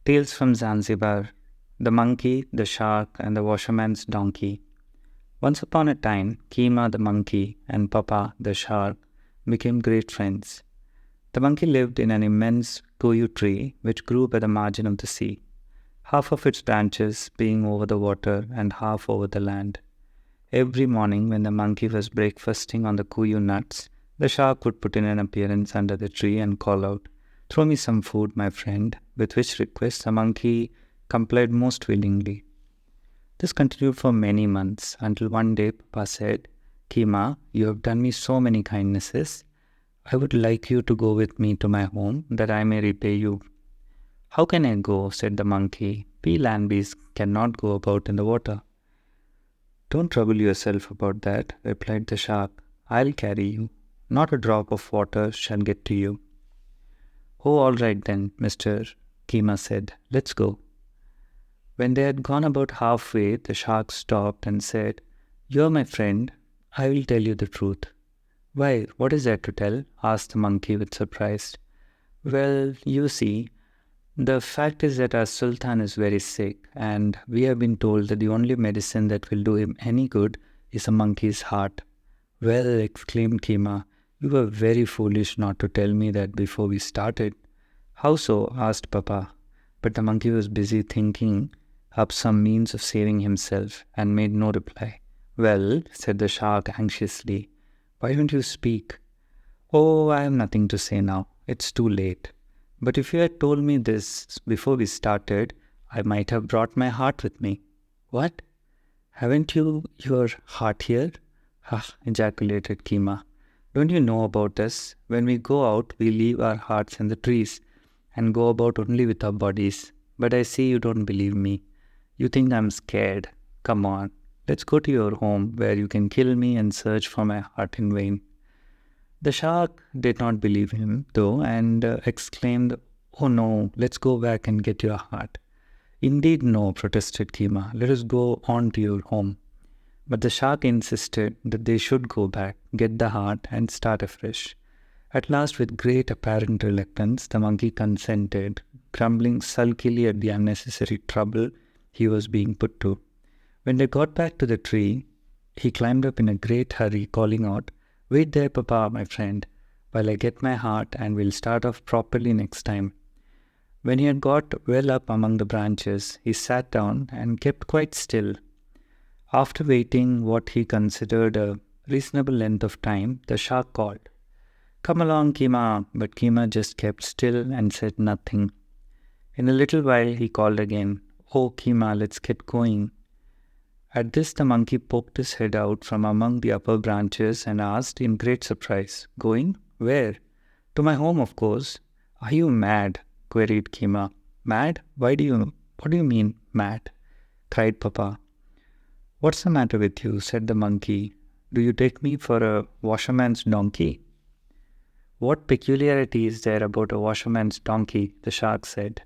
Tales from Zanzibar, The Monkey, the Shark, and the Washerman's Donkey. Once upon a time, Kima the monkey and Papa the shark became great friends. The monkey lived in an immense koyu tree which grew by the margin of the sea, half of its branches being over the water and half over the land. Every morning, when the monkey was breakfasting on the koyu nuts, the shark would put in an appearance under the tree and call out, "Throw me some food, my friend," with which request the monkey complied most willingly. This continued for many months until one day Papa said, "Kima, you have done me so many kindnesses. I would like you to go with me to my home that I may repay you." "How can I go?" said the monkey. "We land beasts cannot go about in the water." "Don't trouble yourself about that," replied the shark. "I'll carry you. Not a drop of water shall get to you." "Oh, all right then, Mr. Kima said. "Let's go." When they had gone about halfway, the shark stopped and said, "You're my friend. I will tell you the truth." "Why, what is there to tell?" asked the monkey with surprise. "Well, you see, the fact is that our Sultan is very sick, and we have been told that the only medicine that will do him any good is a monkey's heart." "Well," exclaimed Kima, "you were very foolish not to tell me that before we started." "How so?" asked Papa. But the monkey was busy thinking up some means of saving himself and made no reply. "Well," said the shark anxiously, "why don't you speak?" "Oh, I have nothing to say now. It's too late. But if you had told me this before we started, I might have brought my heart with me." "What? Haven't you your heart here?" "Ha!" ejaculated Kima. "Don't you know about us? When we go out, we leave our hearts in the trees and go about only with our bodies. But I see you don't believe me. You think I'm scared. Come on, let's go to your home where you can kill me and search for my heart in vain." The shark did not believe him, though, and exclaimed, "Oh no, let's go back and get your heart." "Indeed no," protested Kima. "Let us go on to your home." But the shark insisted that they should go back, get the heart, and start afresh. At last, with great apparent reluctance, the monkey consented, grumbling sulkily at the unnecessary trouble he was being put to. When they got back to the tree, he climbed up in a great hurry, calling out, "Wait there, Papa, my friend, while I get my heart, and we'll start off properly next time." When he had got well up among the branches, he sat down and kept quite still. After waiting what he considered a reasonable length of time, the shark called, "Come along, Kima," but Kima just kept still and said nothing. In a little while he called again, "Oh, Kima, let's get going." At this the monkey poked his head out from among the upper branches and asked in great surprise, "Going? Where?" "To my home, of course." "Are you mad?" queried Kima. "Mad? What do you mean, mad?" cried Papa. "What's the matter with you?" said the monkey. "Do you take me for a washerman's donkey?" "What peculiarity is there about a washerman's donkey?" the shark said.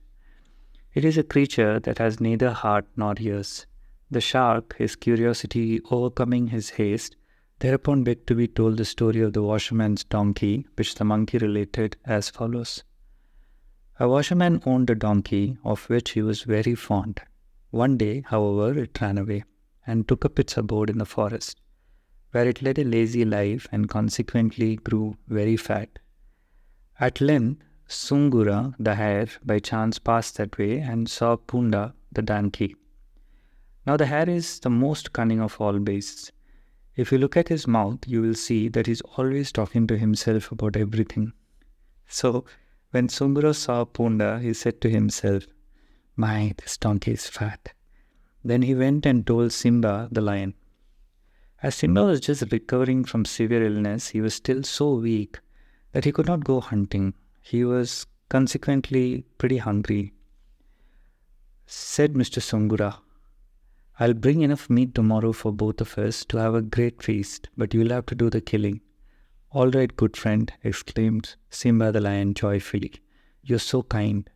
"It is a creature that has neither heart nor ears." The shark, his curiosity overcoming his haste, thereupon begged to be told the story of the washerman's donkey, which the monkey related as follows. A washerman owned a donkey of which he was very fond. One day, however, it ran away and took up its abode in the forest, where it led a lazy life and consequently grew very fat. At length, Sungura, the hare, by chance passed that way and saw Punda, the donkey. Now the hare is the most cunning of all beasts. If you look at his mouth, you will see that he is always talking to himself about everything. So, when Sungura saw Punda, he said to himself, "My, this donkey is fat." Then he went and told Simba, the lion. As Simba was just recovering from severe illness, he was still so weak that he could not go hunting. He was consequently pretty hungry. Said Mr. Sungura, "I'll bring enough meat tomorrow for both of us to have a great feast, but you'll have to do the killing." "All right, good friend," exclaimed Simba the lion joyfully. "You're so kind."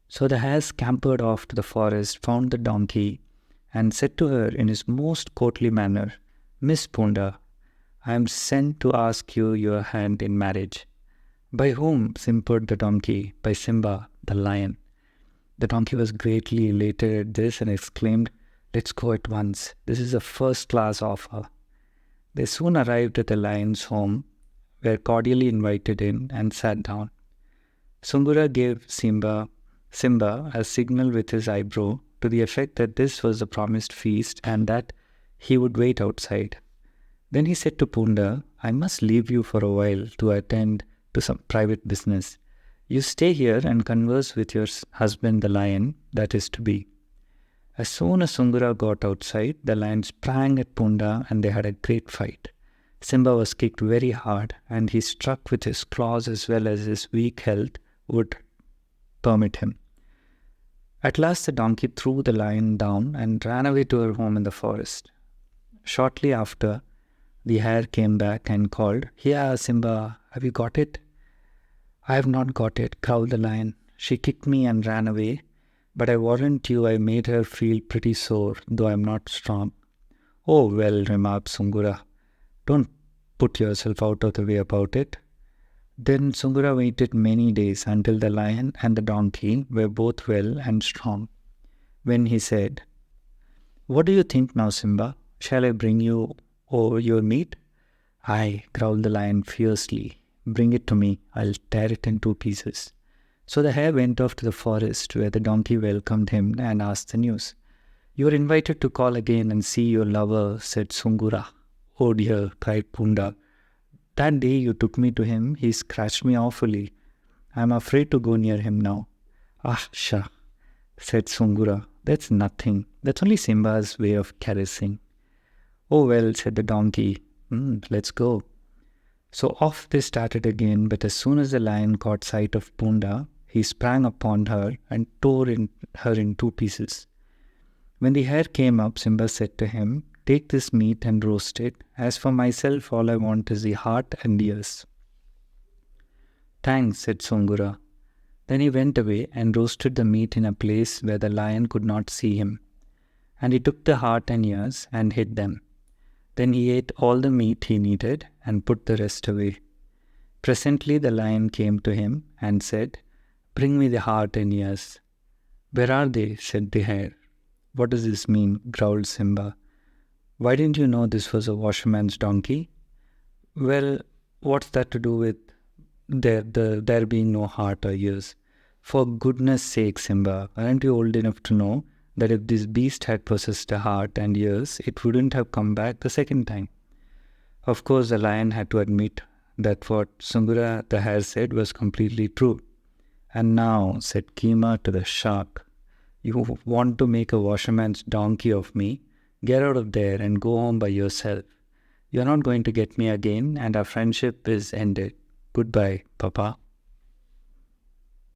So the hare scampered off to the forest, found the donkey, and said to her in his most courtly manner, "Miss Punda, I am sent to ask you your hand in marriage." "By whom?" simpered the donkey. "By Simba, the lion." The donkey was greatly elated at this and exclaimed, "Let's go at once. This is a first-class offer." They soon arrived at the lion's home, were cordially invited in, and sat down. Sungura gave Simba a signal with his eyebrow to the effect that this was the promised feast and that he would wait outside. Then he said to Punda, "I must leave you for a while to attend to some private business. You stay here and converse with your husband, the lion, that is to be." As soon as Sungura got outside, the lion sprang at Punda and they had a great fight. Simba was kicked very hard and he struck with his claws as well as his weak health would permit him. At last the donkey threw the lion down and ran away to her home in the forest. Shortly after, the hare came back and called, "Here, Simba, have you got it?" "I have not got it," growled the lion. "She kicked me and ran away, but I warrant you I made her feel pretty sore, though I am not strong." "Oh, well," remarked Sungura, "don't put yourself out of the way about it." Then Sungura waited many days until the lion and the donkey were both well and strong, when he said, "What do you think now, Simba? Shall I bring you your meat?" "Aye," growled the lion fiercely. "Bring it to me. I'll tear it in 2 pieces." So the hare went off to the forest where the donkey welcomed him and asked the news. "You are invited to call again and see your lover," said Sungura. "Oh dear," cried Punda. "That day you took me to him, he scratched me awfully. I am afraid to go near him now." "Ah, sha," said Sungura. "That's nothing. That's only Simba's way of caressing." "Oh well," said the donkey. Let's go." So off they started again, but as soon as the lion caught sight of Punda, he sprang upon her and tore her in 2 pieces. When the hare came up, Simba said to him, "Take this meat and roast it. As for myself, all I want is the heart and ears." "Thanks," said Sungura. Then he went away and roasted the meat in a place where the lion could not see him. And he took the heart and ears and hid them. Then he ate all the meat he needed and put the rest away. Presently the lion came to him and said, "Bring me the heart and ears." "Where are they?" said the hare. "What does this mean?" growled Simba. "Why didn't you know this was a washerman's donkey?" "Well, what's that to do with there being no heart or ears?" "For goodness sake, Simba, aren't you old enough to know that if this beast had possessed a heart and ears, it wouldn't have come back the second time?" Of course, the lion had to admit that what Sungura the hare said was completely true. "And now," said Kima to the shark, "you want to make a washerman's donkey of me? Get out of there and go home by yourself. You're not going to get me again, and our friendship is ended. Goodbye, Papa."